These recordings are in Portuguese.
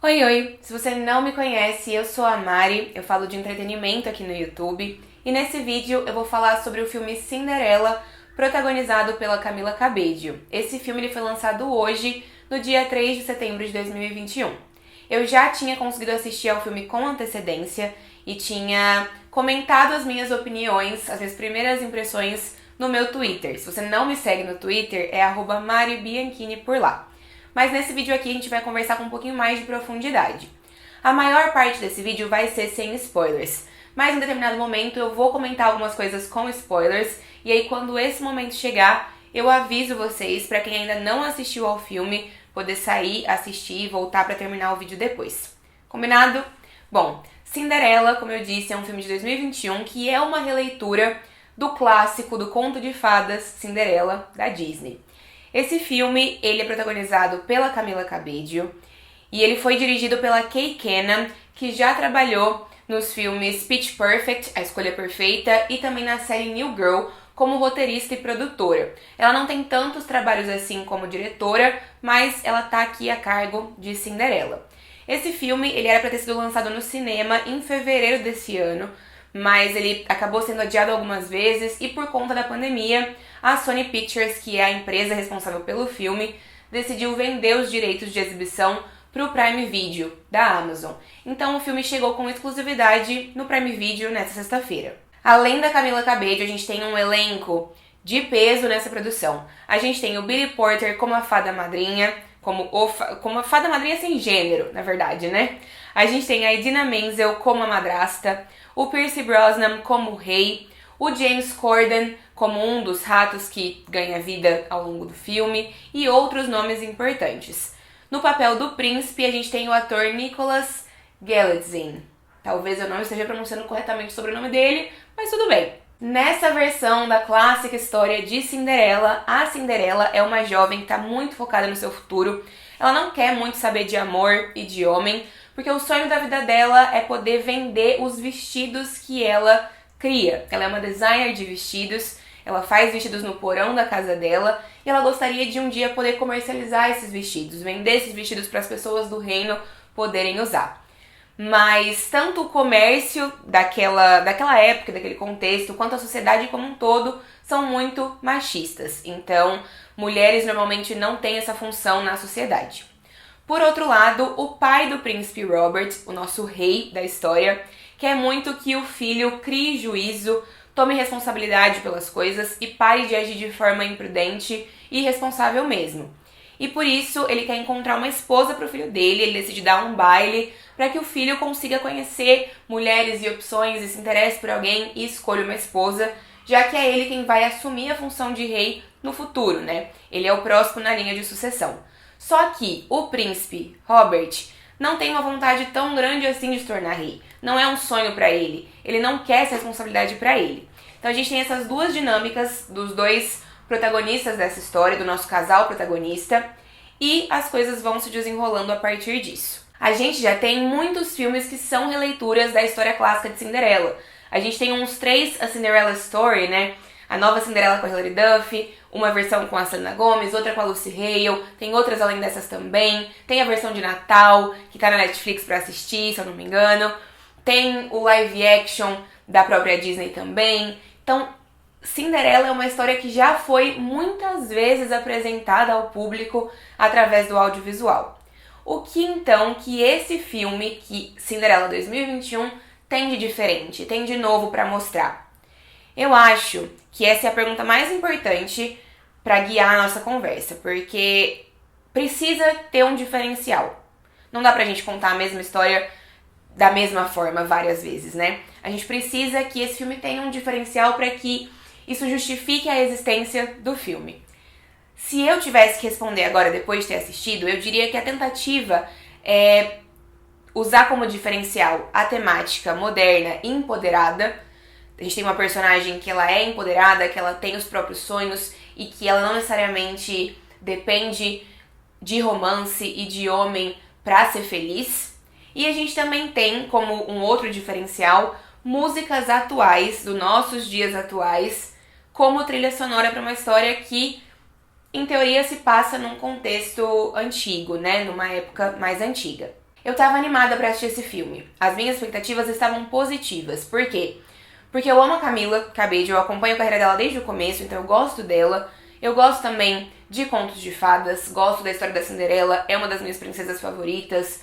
Oi, oi! Se você não me conhece, eu sou a Mari, eu falo de entretenimento aqui no YouTube e nesse vídeo eu vou falar sobre o filme Cinderela, protagonizado pela Camila Cabello. Esse filme ele foi lançado hoje, no dia 3 de setembro de 2021. Eu já tinha conseguido assistir ao filme com antecedência e tinha comentado as minhas opiniões, as minhas primeiras impressões no meu Twitter. Se você não me segue no Twitter, é @maribianchini por lá. Mas nesse vídeo aqui a gente vai conversar com um pouquinho mais de profundidade. A maior parte desse vídeo vai ser sem spoilers, mas em determinado momento eu vou comentar algumas coisas com spoilers, e aí quando esse momento chegar, eu aviso vocês para quem ainda não assistiu ao filme poder sair, assistir e voltar para terminar o vídeo depois. Combinado? Bom, Cinderela, como eu disse, é um filme de 2021 que é uma releitura do clássico do conto de fadas Cinderela da Disney. Esse filme, ele é protagonizado pela Camila Cabello e ele foi dirigido pela Kay Cannon, que já trabalhou nos filmes Pitch Perfect, A Escolha Perfeita, e também na série New Girl como roteirista e produtora. Ela não tem tantos trabalhos assim como diretora, mas ela tá aqui a cargo de Cinderela. Esse filme, ele era para ter sido lançado no cinema em fevereiro desse ano, mas ele acabou sendo adiado algumas vezes e por conta da pandemia, a Sony Pictures, que é a empresa responsável pelo filme, decidiu vender os direitos de exibição para o Prime Video da Amazon. Então o filme chegou com exclusividade no Prime Video nesta sexta-feira. Além da Camila Cabello, a gente tem um elenco de peso nessa produção. A gente tem o Billy Porter como a fada madrinha, como a fada madrinha sem gênero, na verdade, né? A gente tem a Idina Menzel como a madrasta, o Pierce Brosnan como o rei, o James Corden como um dos ratos que ganha vida ao longo do filme e outros nomes importantes. No papel do príncipe, a gente tem o ator Nicholas Galitzine. Talvez eu não esteja pronunciando corretamente o sobrenome dele, mas tudo bem. Nessa versão da clássica história de Cinderela, a Cinderela é uma jovem que está muito focada no seu futuro. Ela não quer muito saber de amor e de homem, porque o sonho da vida dela é poder vender os vestidos que ela cria. Ela é uma designer de vestidos, ela faz vestidos no porão da casa dela e ela gostaria de um dia poder comercializar esses vestidos, vender esses vestidos para as pessoas do reino poderem usar. Mas tanto o comércio daquela época, daquele contexto, quanto a sociedade como um todo são muito machistas. Então, mulheres normalmente não têm essa função na sociedade. Por outro lado, o pai do príncipe Robert, o nosso rei da história, quer muito que o filho crie juízo, tome responsabilidade pelas coisas e pare de agir de forma imprudente e irresponsável mesmo. E por isso ele quer encontrar uma esposa para o filho dele, ele decide dar um baile para que o filho consiga conhecer mulheres e opções e se interesse por alguém e escolha uma esposa, já que é ele quem vai assumir a função de rei no futuro, né? Ele é o próximo na linha de sucessão. Só que o príncipe Robert não tem uma vontade tão grande assim de se tornar rei. Não é um sonho para ele. Ele não quer essa responsabilidade para ele. Então a gente tem essas duas dinâmicas dos dois protagonistas dessa história, do nosso casal protagonista, e as coisas vão se desenrolando a partir disso. A gente já tem muitos filmes que são releituras da história clássica de Cinderela. A gente tem uns 3 A Cinderella Story, né? A nova Cinderela com a Hilary Duff, uma versão com a Selena Gomez, outra com a Lucy Hale, tem outras além dessas também. Tem a versão de Natal, que tá na Netflix pra assistir, se eu não me engano. Tem o live action da própria Disney também. Então, Cinderela é uma história que já foi muitas vezes apresentada ao público através do audiovisual. O que então que esse filme, que Cinderela 2021, tem de diferente, tem de novo para mostrar? Eu acho que essa é a pergunta mais importante para guiar a nossa conversa, porque precisa ter um diferencial. Não dá pra gente contar a mesma história da mesma forma várias vezes, né? A gente precisa que esse filme tenha um diferencial para que isso justifique a existência do filme. Se eu tivesse que responder agora, depois de ter assistido, eu diria que a tentativa é usar como diferencial a temática moderna e empoderada. A gente tem uma personagem que ela é empoderada, que ela tem os próprios sonhos e que ela não necessariamente depende de romance e de homem para ser feliz. E a gente também tem como um outro diferencial músicas atuais, dos nossos dias atuais, como trilha sonora para uma história que, em teoria, se passa num contexto antigo, né? Numa época mais antiga. Eu tava animada pra assistir esse filme. As minhas expectativas estavam positivas. Por quê? Porque eu amo a Camila Cabello, eu acompanho a carreira dela desde o começo, então eu gosto dela. Eu gosto também de contos de fadas, gosto da história da Cinderela, é uma das minhas princesas favoritas.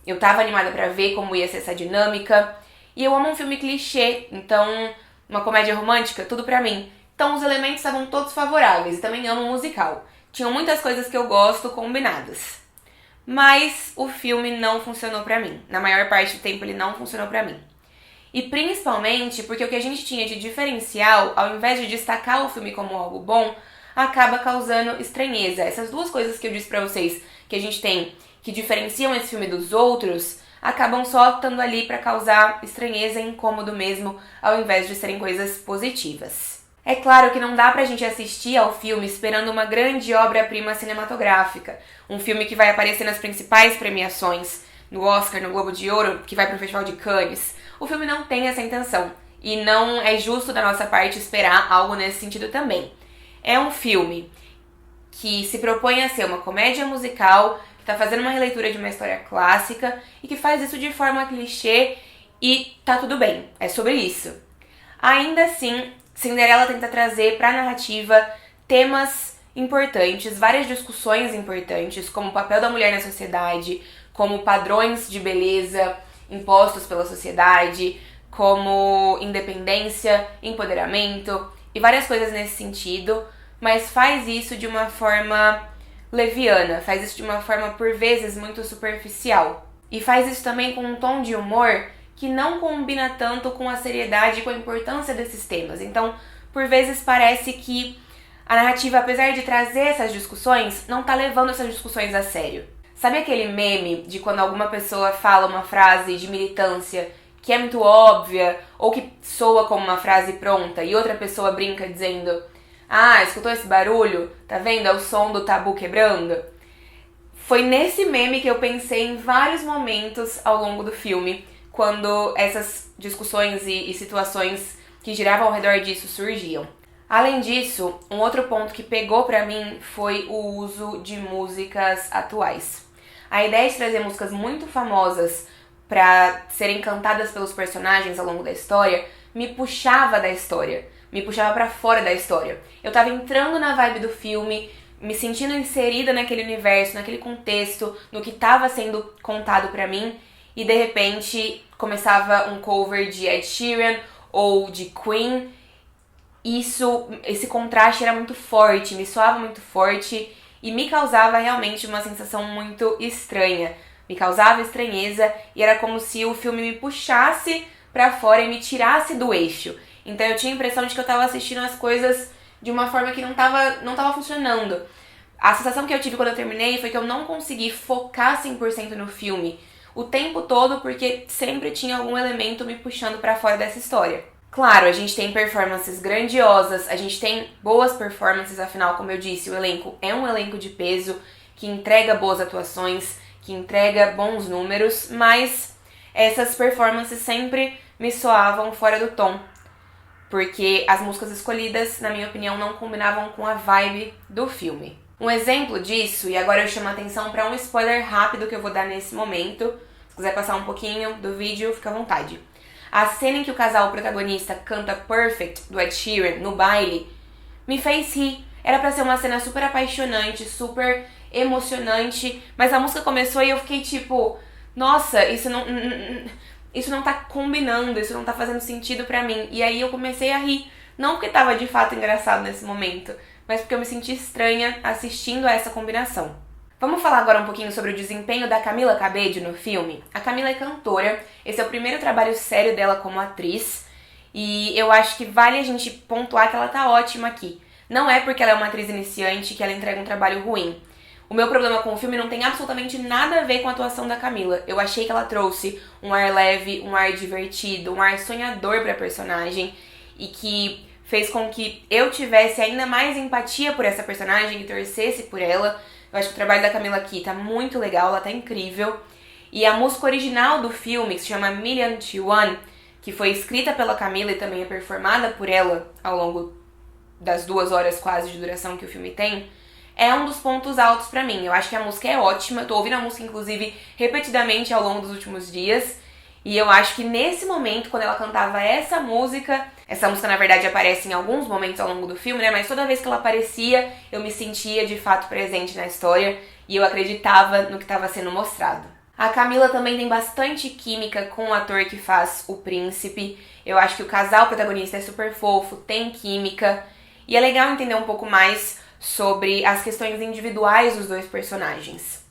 Eu tava animada pra ver como ia ser essa dinâmica. E eu amo um filme clichê, então uma comédia romântica, tudo pra mim. Então os elementos estavam todos favoráveis e também amo musical. Tinham muitas coisas que eu gosto combinadas. Mas o filme não funcionou pra mim. Na maior parte do tempo ele não funcionou pra mim. E principalmente porque o que a gente tinha de diferencial, ao invés de destacar o filme como algo bom, acaba causando estranheza. Essas duas coisas que eu disse pra vocês que a gente tem que diferenciam esse filme dos outros, acabam só estando ali pra causar estranheza e incômodo mesmo, ao invés de serem coisas positivas. É claro que não dá pra gente assistir ao filme esperando uma grande obra-prima cinematográfica, um filme que vai aparecer nas principais premiações, no Oscar, no Globo de Ouro, que vai pro Festival de Cannes. O filme não tem essa intenção, e não é justo da nossa parte esperar algo nesse sentido também. É um filme que se propõe a ser uma comédia musical, que tá fazendo uma releitura de uma história clássica, e que faz isso de forma clichê, e tá tudo bem, é sobre isso. Ainda assim, Cinderela tenta trazer para a narrativa temas importantes, várias discussões importantes, como o papel da mulher na sociedade, como padrões de beleza impostos pela sociedade, como independência, empoderamento e várias coisas nesse sentido, mas faz isso de uma forma leviana, faz isso de uma forma por vezes muito superficial. E faz isso também com um tom de humor que não combina tanto com a seriedade e com a importância desses temas. Então, por vezes parece que a narrativa, apesar de trazer essas discussões, não tá levando essas discussões a sério. Sabe aquele meme de quando alguma pessoa fala uma frase de militância que é muito óbvia ou que soa como uma frase pronta e outra pessoa brinca dizendo: "Ah, escutou esse barulho? Tá vendo? É o som do tabu quebrando?" Foi nesse meme que eu pensei em vários momentos ao longo do filme, quando essas discussões e situações que giravam ao redor disso surgiam. Além disso, um outro ponto que pegou pra mim foi o uso de músicas atuais. A ideia de trazer músicas muito famosas pra serem cantadas pelos personagens ao longo da história me puxava da história, me puxava pra fora da história. Eu tava entrando na vibe do filme, me sentindo inserida naquele universo, naquele contexto, no que tava sendo contado pra mim, e de repente começava um cover de Ed Sheeran ou de Queen. Esse contraste era muito forte, me soava muito forte e me causava realmente uma sensação muito estranha. Me causava estranheza e era como se o filme me puxasse pra fora e me tirasse do eixo. Então eu tinha a impressão de que eu tava assistindo as coisas de uma forma que não tava funcionando. A sensação que eu tive quando eu terminei foi que eu não consegui focar 100% no filme o tempo todo, porque sempre tinha algum elemento me puxando pra fora dessa história. Claro, a gente tem performances grandiosas, a gente tem boas performances, afinal, como eu disse, o elenco é um elenco de peso, que entrega boas atuações, que entrega bons números, mas essas performances sempre me soavam fora do tom, porque as músicas escolhidas, na minha opinião, não combinavam com a vibe do filme. Um exemplo disso, e agora eu chamo a atenção para um spoiler rápido que eu vou dar nesse momento. Se quiser passar um pouquinho do vídeo, fica à vontade. A cena em que o casal protagonista canta Perfect, do Ed Sheeran, no baile, me fez rir. Era pra ser uma cena super apaixonante, super emocionante, mas a música começou e eu fiquei tipo, nossa, isso não tá combinando, isso não tá fazendo sentido pra mim. E aí eu comecei a rir, não porque tava de fato engraçado nesse momento, mas porque eu me senti estranha assistindo a essa combinação. Vamos falar agora um pouquinho sobre o desempenho da Camila Cabello no filme. A Camila é cantora, esse é o primeiro trabalho sério dela como atriz, e eu acho que vale a gente pontuar que ela tá ótima aqui. Não é porque ela é uma atriz iniciante que ela entrega um trabalho ruim. O meu problema com o filme não tem absolutamente nada a ver com a atuação da Camila. Eu achei que ela trouxe um ar leve, um ar divertido, um ar sonhador pra personagem, e que fez com que eu tivesse ainda mais empatia por essa personagem e torcesse por ela. Eu acho que o trabalho da Camila aqui tá muito legal, ela tá incrível. E a música original do filme, que se chama Million to One, que foi escrita pela Camila e também é performada por ela ao longo das 2 horas quase de duração que o filme tem, é um dos pontos altos pra mim. Eu acho que a música é ótima, eu tô ouvindo a música, inclusive, repetidamente ao longo dos últimos dias. E eu acho que nesse momento, quando ela cantava essa música na verdade aparece em alguns momentos ao longo do filme, né? Mas toda vez que ela aparecia, eu me sentia de fato presente na história e eu acreditava no que estava sendo mostrado. A Camila também tem bastante química com o ator que faz o príncipe. Eu acho que o casal protagonista é super fofo, tem química. E é legal entender um pouco mais sobre as questões individuais dos dois personagens.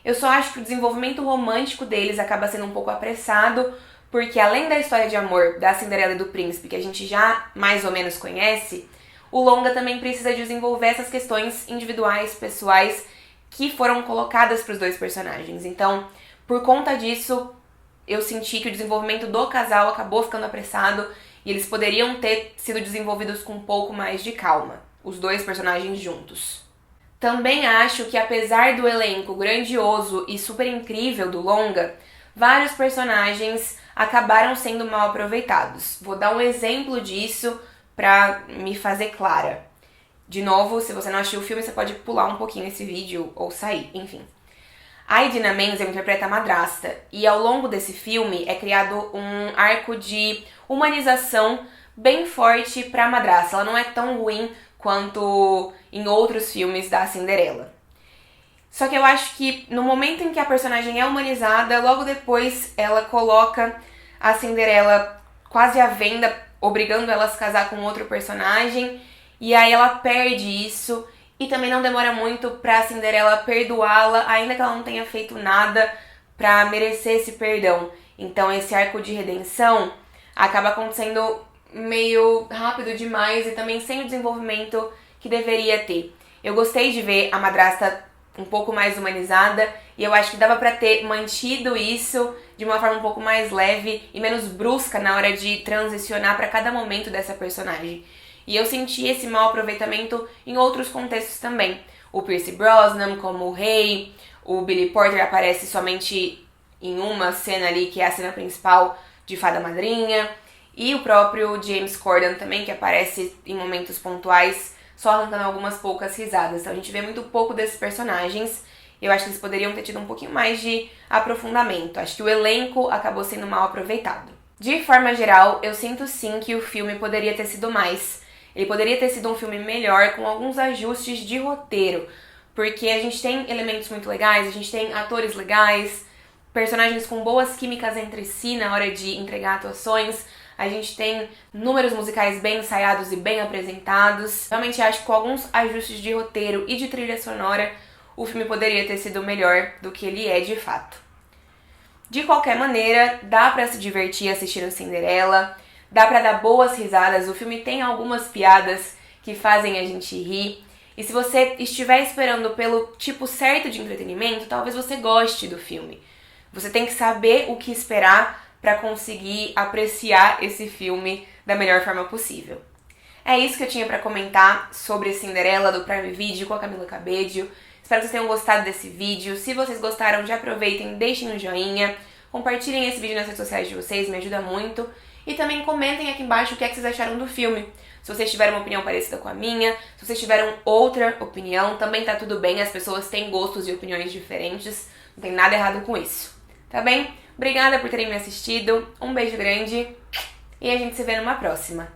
Eu só acho que o desenvolvimento romântico deles acaba sendo um pouco apressado, porque além da história de amor da Cinderela e do príncipe, que a gente já mais ou menos conhece, o longa também precisa desenvolver essas questões individuais, pessoais, que foram colocadas para os dois personagens. Então, por conta disso, eu senti que o desenvolvimento do casal acabou ficando apressado e eles poderiam ter sido desenvolvidos com um pouco mais de calma, os dois personagens juntos. Também acho que apesar do elenco grandioso e super incrível do longa, vários personagens acabaram sendo mal aproveitados. Vou dar um exemplo disso pra me fazer clara. De novo, se você não assistiu o filme, você pode pular um pouquinho esse vídeo ou sair, enfim. A Idina Menzel interpreta a madrasta e ao longo desse filme é criado um arco de humanização bem forte pra madrasta. Ela não é tão ruim quanto em outros filmes da Cinderela. Só que eu acho que no momento em que a personagem é humanizada, logo depois ela coloca a Cinderela quase à venda, obrigando ela a se casar com outro personagem, e aí ela perde isso, e também não demora muito pra Cinderela perdoá-la, ainda que ela não tenha feito nada pra merecer esse perdão. Então esse arco de redenção acaba acontecendo meio rápido demais e também sem o desenvolvimento que deveria ter. Eu gostei de ver a madrasta um pouco mais humanizada e eu acho que dava pra ter mantido isso de uma forma um pouco mais leve e menos brusca na hora de transicionar pra cada momento dessa personagem. E eu senti esse mau aproveitamento em outros contextos também. O Pierce Brosnan como o rei, o Billy Porter aparece somente em uma cena ali, que é a cena principal de Fada Madrinha, e o próprio James Corden também, que aparece em momentos pontuais, só arrancando algumas poucas risadas. Então a gente vê muito pouco desses personagens. Eu acho que eles poderiam ter tido um pouquinho mais de aprofundamento. Acho que o elenco acabou sendo mal aproveitado. De forma geral, eu sinto sim que o filme poderia ter sido mais. Ele poderia ter sido um filme melhor, com alguns ajustes de roteiro. Porque a gente tem elementos muito legais, a gente tem atores legais, personagens com boas químicas entre si na hora de entregar atuações. A gente tem números musicais bem ensaiados e bem apresentados. Realmente acho que com alguns ajustes de roteiro e de trilha sonora, o filme poderia ter sido melhor do que ele é de fato. De qualquer maneira, dá pra se divertir assistindo Cinderela, dá pra dar boas risadas, o filme tem algumas piadas que fazem a gente rir. E se você estiver esperando pelo tipo certo de entretenimento, talvez você goste do filme. Você tem que saber o que esperar para conseguir apreciar esse filme da melhor forma possível. É isso que eu tinha para comentar sobre Cinderela do Prime Video com a Camila Cabello. Espero que vocês tenham gostado desse vídeo. Se vocês gostaram, já aproveitem, deixem um joinha, compartilhem esse vídeo nas redes sociais de vocês, me ajuda muito. E também comentem aqui embaixo o que é que vocês acharam do filme. Se vocês tiveram uma opinião parecida com a minha, se vocês tiveram outra opinião, também tá tudo bem, as pessoas têm gostos e opiniões diferentes, não tem nada errado com isso. Tá bem? Obrigada por terem me assistido, um beijo grande e a gente se vê numa próxima.